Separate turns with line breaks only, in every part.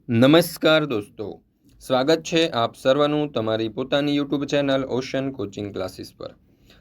નમસ્કાર દોસ્તો, સ્વાગત છે આપ સર્વનું તમારી પોતાની YouTube channel ocean coaching classes પર।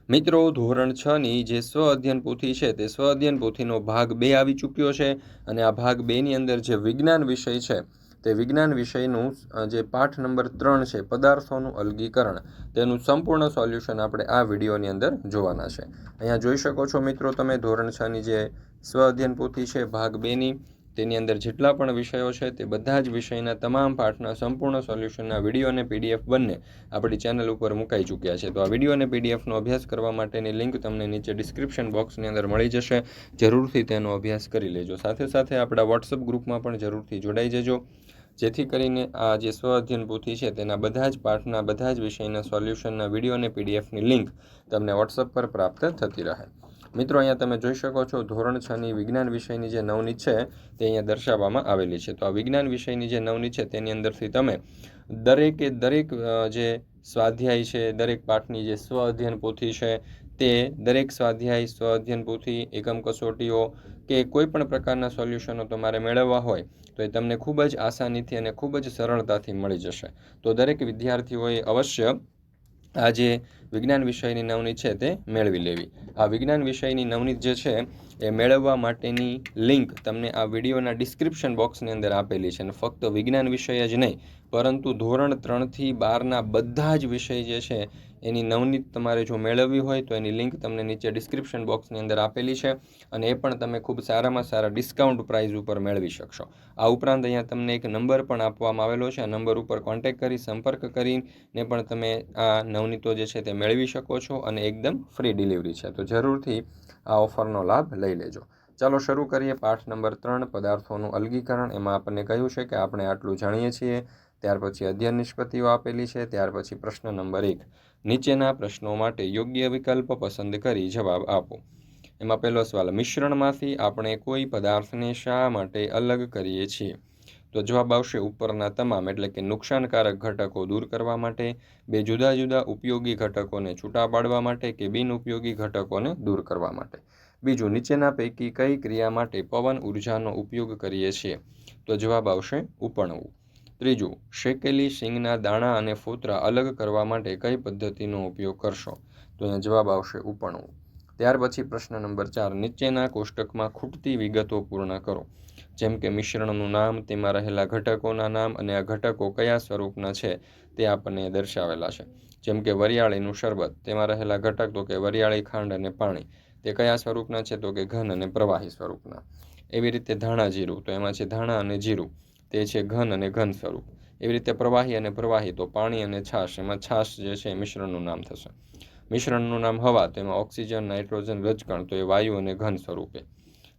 મિત્રો, ધોરણ 6ની જે સ્વ અધ્યયન પોથી છે તે સ્વ અધ્યયન પોથીનો ભાગ 2 આવી ચૂક્યો છે અને આ ભાગ 2ની અંદર જે વિજ્ઞાન વિષય છે તે વિજ્ઞાન વિષયનું જે પાઠ નંબર 3 છે પદાર્થોનું અલગીકરણ, તેનું સંપૂર્ણ સોલ્યુશન આપણે આ વિડીયોની અંદર જોવાના છે। અહીંયા જોઈ શકો છો મિત્રો તમે ધોરણ 6ની જે સ્વ અધ્યયન પોથી છે ભાગ 2ની, તેની અંદર જેટલા પણ વિષયો છે તે બધા જ વિષયના તમામ પાઠના સંપૂર્ણ સોલ્યુશનના વિડીયો અને પીડીએફ બંને આપણી ચેનલ ઉપર મુકાઈ ચૂક્યા છે। તો આ વિડીયો અને પીડીએફનો અભ્યાસ કરવા માટેની લિંક તમને નીચે ડિસ્ક્રિપ્શન બોક્સની અંદર મળી જશે, જરૂરથી તેનો અભ્યાસ કરી લેજો। સાથે સાથે આપણા વોટ્સઅપ ગ્રુપમાં પણ જરૂરથી જોડાઈ જજો, જેથી કરીને આ જે સ્વ અધ્યયન પોથી છે તેના બધા જ પાઠના બધા જ વિષયના સોલ્યુશનના વિડીયો અને પીડીએફની લિંક તમને વોટ્સઅપ પર પ્રાપ્ત થતી રહે। મિત્રો, અહીંયા તમે જોઈ શકો છો ધોરણ 6ની વિજ્ઞાન વિષયની જે નવનીત છે તે અહીંયા દર્શાવવામાં આવેલી છે। તો આ વિજ્ઞાન વિષયની જે નવનીત છે તેની અંદરથી તમે દરેકે દરેક જે સ્વાધ્યાય છે, દરેક પાઠની જે સ્વ અધ્યયન પોથી છે તે દરેક સ્વાધ્યાય, સ્વ અધ્યયન પોથી, એકમ કસોટીઓ કે કોઈ પણ પ્રકારના સોલ્યુશનો તમારે મેળવવા હોય તો એ તમને ખૂબ જ આસાનીથી અને ખૂબ જ સરળતાથી મળી જશે। તો દરેક વિદ્યાર્થીઓએ અવશ્ય આ જે વિજ્ઞાન વિષયની નવનીત છે તે મેળવી લેવી। આ વિજ્ઞાન વિષયની નવનીત જે છે એ મેળવવા માટેની લિંક તમને આ વિડીયોના ડિસ્ક્રિપ્શન બોક્સની અંદર આપેલી છે। અને ફક્ત વિજ્ઞાન વિષય જ નહીં, પરંતુ ધોરણ 3થી 12ના બધા જ વિષય જે છે એની નવનીત તમારે જો મેળવવી હોય તો એની લિંક તમને નીચે ડિસ્ક્રિપ્શન બોક્સની અંદર આપેલી છે અને એ પણ તમે ખૂબ સારામાં સારા ડિસ્કાઉન્ટ પ્રાઇસ ઉપર મેળવી શકશો। આ ઉપરાંત અહીંયા તમને એક નંબર પણ આપવામાં આવેલો છે, આ નંબર ઉપર કોન્ટેક્ટ કરી સંપર્ક કરીને પણ તમે આ નવનીતો જે છે તે મેળવી શકો છો અને એકદમ ફ્રી ડિલિવરી છે। તો જરૂરથી આ ઓફરનો લાભ લઈ લેજો। ચાલો શરૂ કરીએ પાઠ નંબર 3 પદાર્થોનું અલગીકરણ। એમાં આપણને કહ્યું છે કે આપણે આટલું જાણીએ છીએ, ત્યાર પછી અધ્યયન નિષ્પત્તિઓ આપેલી છે, ત્યાર પછી પ્રશ્ન નંબર 1, નીચેના પ્રશ્નો માટે યોગ્ય વિકલ્પ પસંદ કરી જવાબ આપો। એમાં પહેલો સવાલ, મિશ્રણમાંથી આપણે કોઈ પદાર્થને શા માટે અલગ કરીએ છીએ? તો જવાબ આવશે ઉપરના તમામ, એટલે કે નુકસાનકારક ઘટકો દૂર કરવા માટે, 2 જુદા જુદા ઉપયોગી ઘટકોને છૂટા પાડવા માટે કે બિનઉપયોગી ઘટકોને દૂર કરવા માટે। બીજું, નીચેના પૈકી કઈ ક્રિયા માટે પવન ઉર્જાનો ઉપયોગ કરીએ છીએ? તો જવાબ આવશે ઉપણવું। ત્રીજું, શેકેલી શીંગના દાણા અને ફોતરા અલગ કરવા માટે કઈ પદ્ધતિનો ઉપયોગ કરશો? તો અહીંયા જવાબ આવશે ઉપણવું। ત્યાર પછી પ્રશ્ન નંબર 4, નીચેના કોષ્ટકમાં ખૂટતી વિગતો પૂર્ણ કરો। જેમ કે મિશ્રણનું નામ, તેમાં રહેલા ઘટકોના નામ અને આ ઘટકો કયા સ્વરૂપના છે તે આપણને દર્શાવેલા છે। જેમ કે વરિયાળીનું શરબત, તેમાં રહેલા ઘટક તો કે વરિયાળી, ખાંડ અને પાણી, તે કયા સ્વરૂપના છે તો કે ઘન અને પ્રવાહી સ્વરૂપના। એવી રીતે ધાણા જીરું, તો એમાં છે ધાણા અને જીરું, તે છે ઘન અને ઘન સ્વરૂપ। એવી રીતે પ્રવાહી અને પ્રવાહી, તો પાણી અને છાશ, એમાં છાશ જે છે મિશ્રણનું નામ થશે। મિશ્રણનું નામ હવા, તો એમાં ઓક્સિજન, નાઇટ્રોજન, રજકણ, તો એ વાયુ અને ઘન સ્વરૂપે।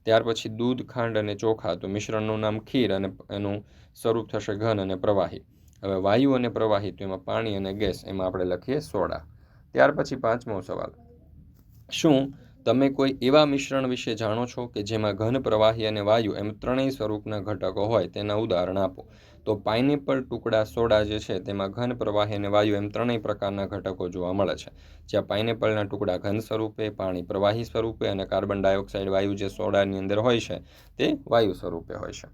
ત્યાર પછી દૂધ, ખાંડ અને ચોખા, તો મિશ્રણનું નામ ખીર અને એનું સ્વરૂપ થશે ઘન અને પ્રવાહી। હવે વાયુ અને પ્રવાહી, તો એમાં પાણી અને ગેસ, એમાં આપણે લખીએ સોડા। ત્યાર પછી 5મો સવાલ, શું તમે કોઈ એવા મિશ્રણ વિશે જાણો છો કે જેમાં ઘન, પ્રવાહી અને વાયુ એમ ત્રણેય સ્વરૂપના ઘટકો હોય? તેના ઉદાહરણ આપો। તો પાઇનેપલ ટુકડા સોડા જે છે તેમાં ઘન, પ્રવાહી અને વાયુ એમ ત્રણેય પ્રકારના ઘટકો જોવા મળે છે। જ્યાં પાઇનેપલના ટુકડા ઘન સ્વરૂપે, પાણી પ્રવાહી સ્વરૂપે અને કાર્બન ડાયોક્સાઇડ વાયુ જે સોડાની અંદર હોય છે તે વાયુ સ્વરૂપે હોય છે।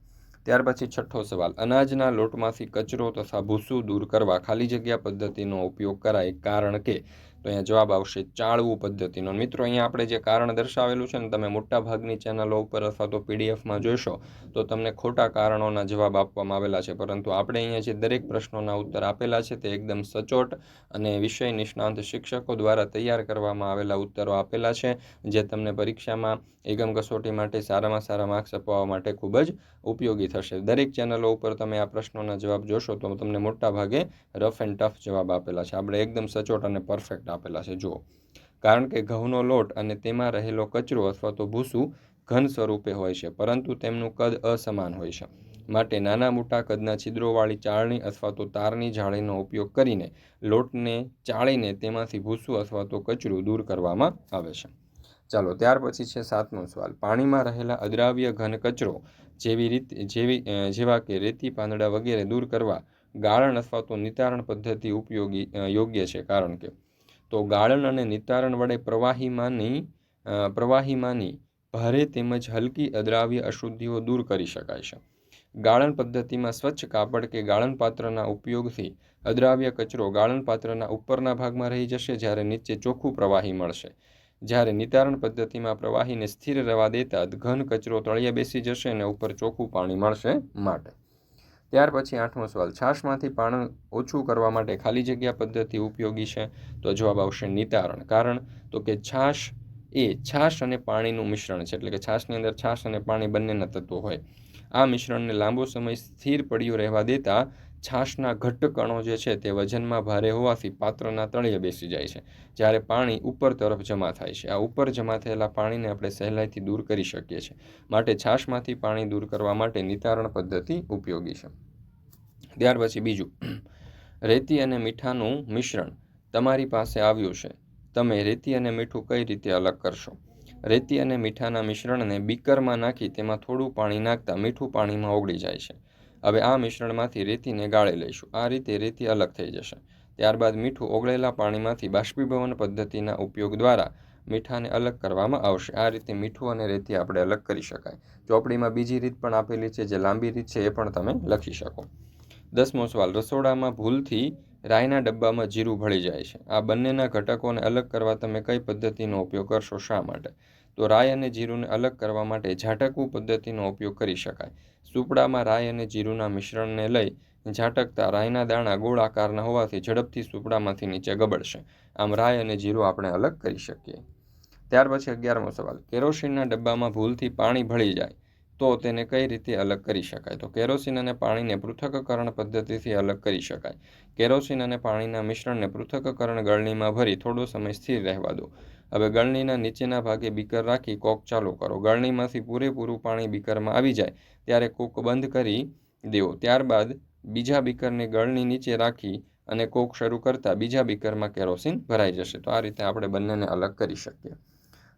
ત્યાર પછી 6થો સવાલ, અનાજના લોટમાંથી કચરો તથા ભૂસું દૂર કરવા ખાલી જગ્યા પદ્ધતિનો ઉપયોગ કરાય, કારણ કે? તો અહીંયા જવાબ આવશે ચાળવું પદ્ધતિનો। મિત્રો, અહીંયા આપણે જે કારણ દર્શાવેલું છે ને, તમે મોટા ભાગની ચેનલો ઉપર અથવા તો પીડીએફમાં જોશો તો તમને ખોટા કારણોના જવાબ આપવામાં આવેલા છે, પરંતુ આપણે અહીંયા જે દરેક પ્રશ્નોના ઉત્તર આપેલા છે તે એકદમ સચોટ અને વિષય નિષ્ણાંત શિક્ષકો દ્વારા તૈયાર કરવામાં આવેલા ઉત્તરો આપેલા છે, જે તમને પરીક્ષામાં એકમ કસોટી માટે સારામાં સારા માર્ક્સ અપાવવા માટે ખૂબ જ ઉપયોગી થશે। દરેક ચેનલો ઉપર તમે આ પ્રશ્નોના જવાબ જોશો તો તમને મોટા ભાગે રફ એન્ડ ટફ જવાબ આપેલા છે, આપણે એકદમ સચોટ અને પરફેક્ટ આપેલા છે। જુઓ, કારણ કે ઘઉંનો લોટ અને તેમાં રહેલો કચરો અથવા તો ભૂસું ઘન સ્વરૂપે હોય છે, પરંતુ તેમનું કદ અસમાન હોય છે, માટે નાના મોટા કદના છિદ્રોવાળી ચાળણી અથવા તો તારની જાળીનો ઉપયોગ કરીને લોટને ચાળીને તેમાંથી ભૂસું અથવા તો કચરું દૂર કરવામાં આવે છે। ચાલો, ત્યાર પછી છે 7મો સવાલ, પાણીમાં રહેલા અદ્રાવ્ય ઘન કચરો જેવા કે રેતી, પાંદડા વગેરે દૂર કરવા ગાળણ અથવા તો નિતારણ પદ્ધતિ યોગ્ય છે, કારણ કે? તો ગાળણ અને નિતારણ વડે પ્રવાહીમાંની ભારે તેમજ હલકી અદ્રાવ્ય અશુદ્ધિઓ દૂર કરી શકાય છે। ગાળણ પદ્ધતિમાં સ્વચ્છ કાપડ કે ગાળણ પાત્રના ઉપયોગથી અદ્રાવ્ય કચરો ગાળણ પાત્રના ઉપરના ભાગમાં રહી જશે, જ્યારે નીચે ચોખ્ખું પ્રવાહી મળશે. જ્યારે નિતારણ પદ્ધતિમાં પ્રવાહીને સ્થિર રહેવા દેતા ઘન કચરો તળિયે બેસી જશે અને ઉપર ચોખ્ખું પાણી મળશે માટે. ત્યાર પછી 8મો સવાલ, છાશમાંથી પાણી ઓછું કરવા માટે ખાલી જગ્યા પદ્ધતિ ઉપયોગી છે? તો જવાબ આવશે નિતારણ. કારણ તો કે છાશ અને પાણીનું મિશ્રણ છે, એટલે કે છાશની અંદર છાશ અને પાણી બંનેના તત્વો હોય. આ મિશ્રણને લાંબો સમય સ્થિર પડ્યું રહેવા દેતા છાશના ઘટ્ટ કણો જે છે તે વજનમાં ભારે હોવાથી પાત્રના તળિયે બેસી જાય છે, જ્યારે પાણી ઉપર તરફ જમા થાય છે. આ ઉપર જમા થયેલા પાણીને આપણે સહેલાઈથી દૂર કરી શકીએ છીએ, માટે છાશમાંથી પાણી દૂર કરવા માટે નિતારણ પદ્ધતિ ઉપયોગી છે. ત્યાર પછી બીજું, રેતી અને મીઠાનું મિશ્રણ તમારી પાસે આવ્યું છે, તમે રેતી અને મીઠું કઈ રીતે અલગ કરશો? રેતી અને મીઠાના મિશ્રણને બીકરમાં નાખી તેમાં થોડું પાણી નાખતા મીઠું પાણીમાં ઓગળી જાય છે. હવે આ મિશ્રણમાંથી રેતીને ગાળી લઈશું. આ રીતે રેતી અલગ થઈ જશે. ત્યારબાદ મીઠું ઓગળેલા પાણીમાંથી બાષ્પીભવન પદ્ધતિના ઉપયોગ દ્વારા મીઠાને અલગ કરવામાં આવશે. આ રીતે મીઠું અને રેતી આપણે અલગ કરી શકાય. ચોપડીમાં બીજી રીત પણ આપેલી છે, જે લાંબી રીત છે, એ પણ તમે લખી શકો. 10મો સવાલ, રસોડામાં ભૂલથી રાઈના ડબ્બામાં જીરું ભળી જાય છે. આ બંનેના ઘટકોને અલગ કરવા તમે કઈ પદ્ધતિનો ઉપયોગ કરશો? શા માટે? તો રાઈ અને જીરુંને અલગ કરવા માટે ઝાટકવું પદ્ધતિનો ઉપયોગ કરી શકાય. સૂપડામાં રાઈ અને જીરુંના મિશ્રણને લઈ ઝાટકતા રાઈના દાણા ગોળ આકારના હોવાથી ઝડપથી સૂપડામાંથી નીચે ગબડશે. આમ રાઈ અને જીરું આપણે અલગ કરી શકીએ. ત્યાર પછી 11મો સવાલ, કેરોસીનના ડબ્બામાં ભૂલથી પાણી ભળી જાય તો તેને કઈ રીતે અલગ કરી શકાય? તો કેરોસીન અને પાણીને પૃથ્થકરણ પદ્ધતિથી અલગ કરી શકાય. કેરોસીન અને પાણીના મિશ્રણને પૃથ્થકરણ ગળણીમાં ભરી થોડો સમય સ્થિર રહેવા દો. હવે ગળણીના નીચેના ભાગે બીકર રાખી કોક ચાલુ કરો. ગળણીમાંથી પૂરેપૂરું પાણી બીકરમાં આવી જાય ત્યારે કોક બંધ કરી દેવો. ત્યારબાદ બીજા બીકરને ગળણી નીચે રાખી અને કોક શરૂ કરતાં બીજા બીકરમાં કેરોસીન ભરાઈ જશે. તો આ રીતે આપણે બંનેને અલગ કરી શકીએ.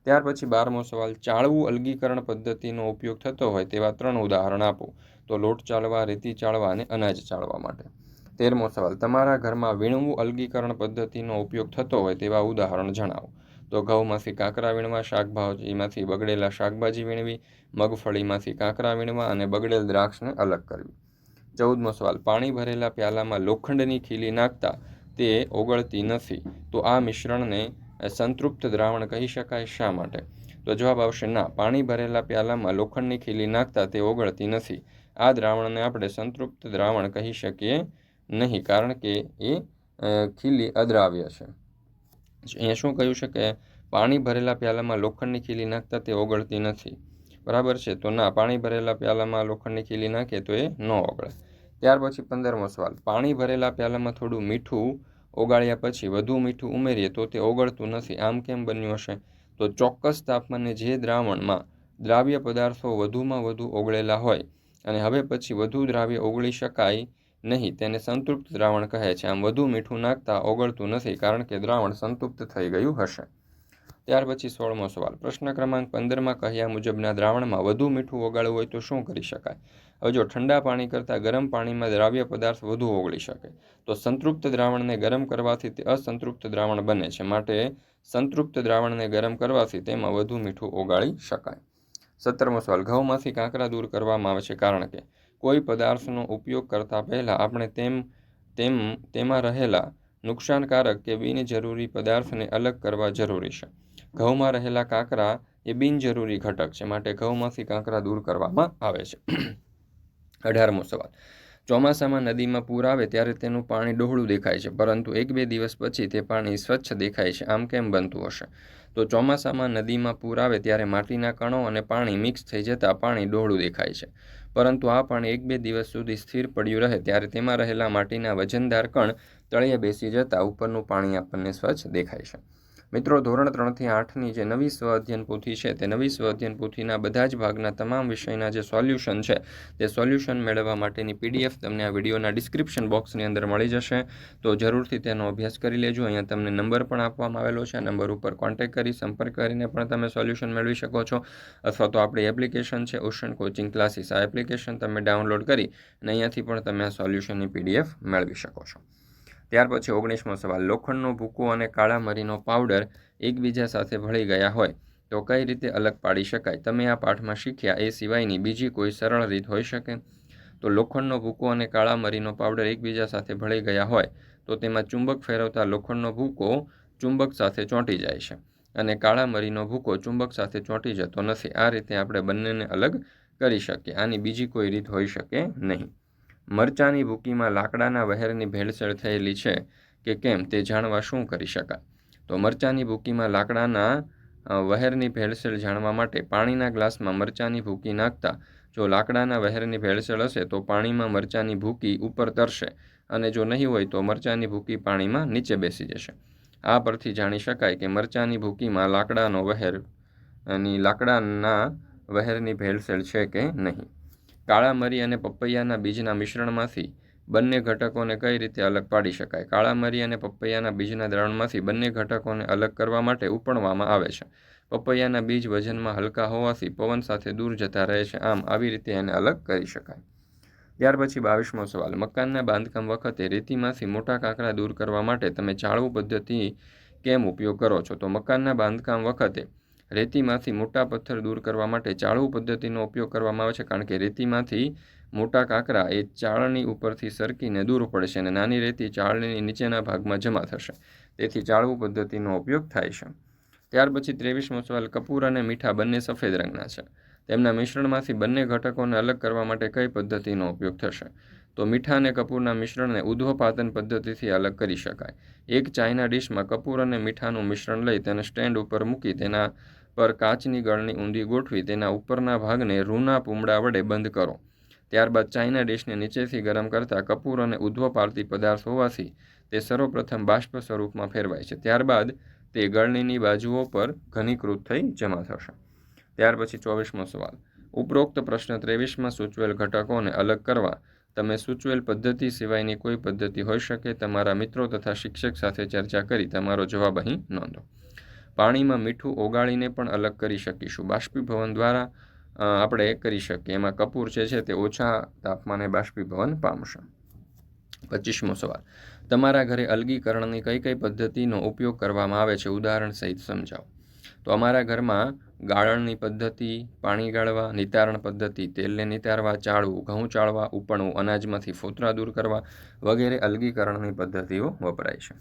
ત્યાર પછી 12મો સવાલ, ચાળવું અલગીકરણ પદ્ધતિનો ઉપયોગ થતો હોય તેવા 3 ઉદાહરણ આપો. તો લોટ ચાળવા, રેતી ચાળવા અને અનાજ ચાળવા માટે. 13મો સવાલ, તમારા ઘરમાં વીણવું અલગીકરણ પદ્ધતિનો ઉપયોગ થતો હોય તેવા ઉદાહરણ જણાવો. તો ઘઉંમાંથી કાંકરા વીણવા, શાકભાજીમાંથી બગડેલા શાકભાજી વીણવી, મગફળીમાંથી કાંકરા વીણવા અને બગડેલ દ્રાક્ષને અલગ કરવી. 14મો સવાલ, પાણી ભરેલા પ્યાલામાં લોખંડની ખીલી નાખતા તે ઓગળતી નથી, તો આ મિશ્રણને સંતૃપ્ત દ્રાવણ કહી શકાય? શા માટે? તો જવાબ આવશે ના. પાણી ભરેલા પ્યાલામાં લોખંડની ખીલી નાખતા તે ઓગળતી નથી. આ દ્રાવણને આપણે સંતૃપ્ત દ્રાવણ કહી શકીએ નહીં, કારણ કે એ ખીલી અદ્રાવ્ય છે. અહીંયા શું કહ્યું છે કે પાણી ભરેલા પ્યાલામાં લોખંડની ખીલી નાખતા તે ઓગળતી નથી. બરાબર છે? તો ના, પાણી ભરેલા પ્યાલામાં લોખંડની ખીલી નાખે તો એ ન ઓગળે. ત્યાર પછી 15મો સવાલ, પાણી ભરેલા પ્યાલામાં થોડું મીઠું ઓગાળ્યા પછી વધુ મીઠું ઉમેરીએ તો તે ઓગળતું નથી. આમ કેમ બન્યું હશે? તો ચોક્કસ તાપમાને જે દ્રાવણમાં દ્રાવ્ય પદાર્થો વધુમાં વધુ ઓગળેલા હોય અને હવે પછી વધુ દ્રાવ્ય ઓગળી શકાય નહીં, તેને સંતૃપ્ત દ્રાવણ કહે છે. આમ વધુ મીઠું નાખતા ઓગળતું નથી, કારણ કે દ્રાવણ સંતૃપ્ત થઈ ગયું હશે. ત્યાર પછી 16મો સવાલ, પ્રશ્ન ક્રમાંક 15માં કહ્યા મુજબના દ્રાવણમાં વધુ મીઠું ઓગાળવું હોય તો શું કરી શકાય? હવે જો ઠંડા પાણી કરતાં ગરમ પાણીમાં દ્રાવ્ય પદાર્થ વધુ ઓગળી શકે, તો સંતૃપ્ત દ્રાવણને ગરમ કરવાથી તે અસંતૃપ્ત દ્રાવણ બને છે. માટે સંતૃપ્ત દ્રાવણને ગરમ કરવાથી તેમાં વધુ મીઠું ઓગાળી શકાય. 17મો સવાલ, ઘઉંમાંથી કાંકરા દૂર કરવામાં આવે છે કારણ કે કોઈ પદાર્થનો ઉપયોગ કરતા પહેલાં આપણે તેમાં રહેલા નુકસાનકારક કે બિનજરૂરી પદાર્થને અલગ કરવા જરૂરી છે. ઘઉંમાં રહેલા કાંકરા એ બિનજરૂરી ઘટક છે, માટે ઘઉંમાંથી કાંકરા દૂર કરવામાં આવે છે. 18મો સવાલ, ચોમાસામાં નદીમાં પૂર આવે ત્યારે તેનું પાણી ડહોળું દેખાય છે, પરંતુ 1-2 દિવસ પછી તે પાણી સ્વચ્છ દેખાય છે. આમ કેમ બનતું હશે? તો ચોમાસામાં નદીમાં પૂર આવે ત્યારે માટીના કણો અને પાણી મિક્સ થઈ જતાં પાણી ડહોળું દેખાય છે, પરંતુ આ પાણી 1-2 દિવસ સુધી સ્થિર પડ્યું રહે ત્યારે તેમાં રહેલા માટીના વજનદાર કણ તળિયે બેસી જતાં ઉપરનું પાણી આપણને સ્વચ્છ દેખાય છે. મિત્રો, ધોરણ 3થી 8ની જે નવી સ્વ-અધ્યયન પોથી છે, તે નવી સ્વ-અધ્યયન પોથીના બધા જ ભાગના તમામ વિષયના જે સોલ્યુશન છે, તે સોલ્યુશન મેળવવા માટેની PDF તમને આ વિડીયોના ડિસ્ક્રિપ્શન બોક્સની અંદર મળી જશે. તો જરૂરથી તેનો અભ્યાસ કરી લેજો. અહીંયા તમને નંબર પણ આપવામાં આવેલો છે. આ નંબર ઉપર કોન્ટેક્ટ કરી સંપર્ક કરીને પણ તમે સોલ્યુશન મેળવી શકો છો, અથવા તો આપણી એપ્લિકેશન છે ઓશન કોચિંગ ક્લાસીસ. આ એપ્લિકેશન તમે ડાઉનલોડ કરી અને અહીંયાથી પણ તમે આ સોલ્યુશનની PDF મેળવી શકો છો. ત્યાર પછી 19મો સવાલ, લોખંડનો ભૂકો અને કાળા મરીનો પાવડર એકબીજા સાથે ભળી ગયા હોય તો કઈ રીતે અલગ પાડી શકાય? તમે આ પાઠમાં શીખ્યા એ સિવાયની બીજી કોઈ સરળ રીત હોઈ શકે? તો લોખંડનો ભૂકો અને કાળા મરીનો પાવડર એકબીજા સાથે ભળી ગયા હોય તો તેમાં ચુંબક ફેરવતા લોખંડનો ભૂકો ચુંબક સાથે ચોંટી જાય છે અને કાળા મરીનો ભૂકો ચુંબક સાથે ચોંટી જતો નથી. આ રીતે આપણે બંનેને અલગ કરી શકીએ. આની બીજી કોઈ રીત હોઈ શકે નહીં. મરચાંની ભૂકીમાં લાકડાના વહેરની ભેળસેળ થયેલી છે કે કેમ તે જાણવા શું કરી શકાય? તો મરચાંની ભૂકીમાં લાકડાના વહેરની ભેળસેળ જાણવા માટે પાણીના ગ્લાસમાં મરચાંની ભૂકી નાખતા જો લાકડાના વહેરની ભેળસેળ હશે તો પાણીમાં મરચાંની ભૂકી ઉપર તરશે અને જો નહીં હોય તો મરચાંની ભૂકી પાણીમાં નીચે બેસી જશે. આ પરથી જાણી શકાય કે મરચાંની ભૂકીમાં લાકડાના વહેરની ભેળસેળ છે કે નહીં. કાળા મરી અને પપૈયાના બીજના મિશ્રણમાંથી બંને ઘટકોને કઈ રીતે અલગ પાડી શકાય? કાળા મરી અને પપૈયાના બીજના દ્રાવણમાંથી બંને ઘટકોને અલગ કરવા માટે ઉપણવામાં આવે છે. પપૈયાના બીજ વજનમાં હલકા હોવાથી પવન સાથે દૂર જતા રહે છે. આમ આવી રીતે એને અલગ કરી શકાય. ત્યાર પછી 22મો સવાલ. મકાનના બાંધકામ વખતે રેતીમાંથી મોટા કાંકરા દૂર કરવા માટે તમે ચાળવું પદ્ધતિ કેમ ઉપયોગ કરો છો? તો મકાનના બાંધકામ વખતે રેતીમાંથી મોટા પથ્થર દૂર કરવા માટે ચાળવું પદ્ધતિનો ઉપયોગ કરવામાં આવે છે, કારણ કે રેતીમાંથી મોટા કાંકરા એ ચાળણી ઉપરથી સરકીને દૂર પડશે અને નાની રેતી ચાળણીની નીચેના ભાગમાં જમા થશે. તેથી ચાળવું પદ્ધતિનો ઉપયોગ થાય છે. ત્યાર પછી 23મો સવાલ. કપૂર અને મીઠા બંને સફેદ રંગના છે. તેમના મિશ્રણમાંથી બંને ઘટકોને અલગ કરવા માટે કઈ પદ્ધતિનો ઉપયોગ થશે? તો મીઠા અને કપૂરના મિશ્રણને ઉધ્વપાતન પદ્ધતિથી અલગ કરી શકાય. એક ચાઇના ડીશમાં કપૂર અને મીઠાનું મિશ્રણ લઈ તેને સ્ટેન્ડ ઉપર મૂકી તેના પર કાચની ગળણી ઊંધી ગોઠવી તેના ઉપરના ભાગને રૂના પૂમડા વડે બંધ કરો. ત્યારબાદ ચાઇના ડીશને નીચેથી ગરમ કરતા કપૂર અને ઉધ્વપારતી પદાર્થ હોવાથી તે સર્વપ્રથમ બાષ્પ સ્વરૂપમાં ફેરવાય છે. ત્યારબાદ તે ગળણીની બાજુઓ પર ઘનીકૃત થઈ જમા થશે. ત્યાર પછી 24મો સવાલ. ઉપરોક્ત પ્રશ્ન 23માં સૂચવેલ ઘટકોને અલગ કરવા તમે સૂચવેલ પદ્ધતિ સિવાયની કોઈ પદ્ધતિ હોઈ શકે? તમારા મિત્રો તથા શિક્ષક સાથે ચર્ચા કરી તમારો જવાબ અહીં નોંધો. પાણીમાં મીઠું ઓગાળીને પણ અલગ કરી શકીશું. બાષ્પીભવન દ્વારા આપણે કરી શકીએ. એમાં કપૂર છે તે ઓછા તાપમાને બાષ્પીભવન પામશે. 25મો સવાલ. તમારા ઘરે અલગીકરણની કઈ કઈ પદ્ધતિનો ઉપયોગ કરવામાં આવે છે? ઉદાહરણ સહિત સમજાવો. તો અમારા ઘરમાં ગાળણની પદ્ધતિ, પાણી ગાળવા, નિતારણ પદ્ધતિ, તેલને નિતારવા, ચાળવું, ઘઉં ચાળવા, ઉપણવું, અનાજમાંથી ફોતરા દૂર કરવા વગેરે અલગીકરણની પદ્ધતિઓ વપરાય છે.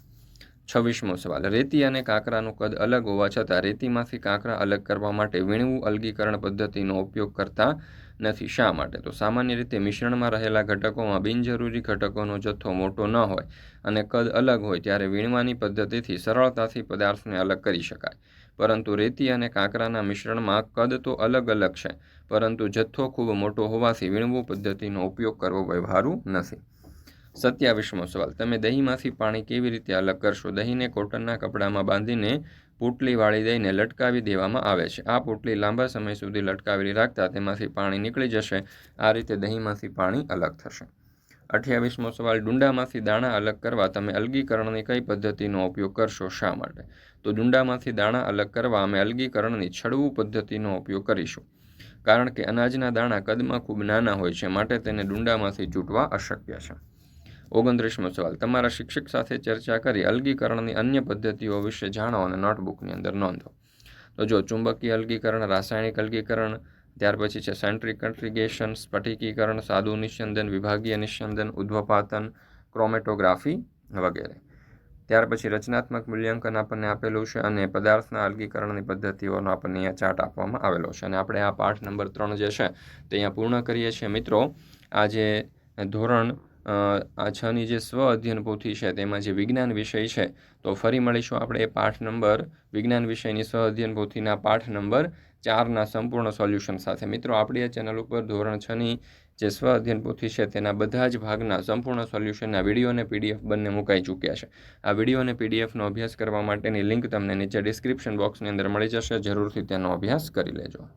26મો સવાલ. રેતી અને કાંકરાનું કદ અલગ હોવા છતાં રેતીમાંથી કાંકરા અલગ કરવા માટે વીણવું અલગીકરણ પદ્ધતિનો ઉપયોગ કરતા નથી. શા માટે? તો સામાન્ય રીતે મિશ્રણમાં રહેલા ઘટકોમાં બિનજરૂરી ઘટકોનો જથ્થો મોટો ન હોય અને કદ અલગ હોય ત્યારે વીણવાની પદ્ધતિથી સરળતાથી પદાર્થને અલગ કરી શકાય. પરંતુ રેતી અને કાંકરાના મિશ્રણમાં કદ તો અલગ અલગ છે, પરંતુ જથ્થો ખૂબ મોટો હોવાથી વીણવું પદ્ધતિનો ઉપયોગ કરવો વ્યવહારુ નથી. 27મો સવાલ. તમે દહીંમાંથી પાણી કેવી રીતે અલગ કરશો? દહીંને કોટનના કપડામાં બાંધીને પોટલી વાળી દઈને લટકાવી દેવામાં આવે છે. આ પોટલી લાંબા સમય સુધી લટકાવેલી રાખતા તેમાંથી પાણી નીકળી જશે. આ રીતે દહીંમાંથી પાણી અલગ થશે. 28મો સવાલ. ડુંડામાંથી દાણા અલગ કરવા તમે અલગીકરણની કઈ પદ્ધતિનો ઉપયોગ કરશો? શા માટે? તો ડુંડામાંથી દાણા અલગ કરવા અમે અલગીકરણની છડવું પદ્ધતિનો ઉપયોગ કરીશું, કારણ કે અનાજના દાણા કદમાં ખૂબ નાના હોય છે, માટે તેને ડુંડામાંથી ચૂંટવા અશક્ય છે. 29મો સવાલ. તમારા શિક્ષક સાથે ચર્ચા કરી અલગીકરણની અન્ય પદ્ધતિઓ વિશે જાણો અને નોટબુકની અંદર નોંધો. તો જો ચુંબકીય અલગીકરણ, રાસાયણિક અલગીકરણ, ત્યાર પછી છે સેન્ટ્રીફ્યુગેશન, સ્ફટિકીકરણ, સાદું નિસ્યંદન, વિભાગીય નિસ્યંદન, ઉધ્વપાતન, ક્રોમેટોગ્રાફી વગેરે. ત્યાર પછી રચનાત્મક મૂલ્યાંકન આપણને આપેલું છે અને પદાર્થના અલગીકરણની પદ્ધતિઓનો આપણને અહીંયા ચાર્ટ આપવામાં આવેલો છે. અને આપણે આ પાઠ નંબર 3 જે છે તે અહીંયા પૂર્ણ કરીએ છીએ. મિત્રો, આ જે ધોરણ આ 6ની જે સ્વ અધ્યયન પોથી છે તેમાં જે વિજ્ઞાન વિષય છે, તો ફરી મળીશું આપણે એ પાઠ નંબર વિજ્ઞાન વિષયની સ્વ અધ્યયન પોથીના પાઠ નંબર 4ના સંપૂર્ણ સોલ્યુશન સાથે. મિત્રો, આપણી આ ચેનલ ઉપર ધોરણ 6ની જે સ્વ અધ્યયન પોથી છે તેના બધા જ ભાગના સંપૂર્ણ સોલ્યુશનના વિડીયો અને પીડીએફ બંને મુકાઈ ચૂક્યા છે. આ વિડીયો અને પીડીએફનો અભ્યાસ કરવા માટેની લિંક તમને નીચે ડિસ્ક્રિપ્શન બોક્સની અંદર મળી જશે. જરૂરથી તેનો અભ્યાસ કરી લેજો.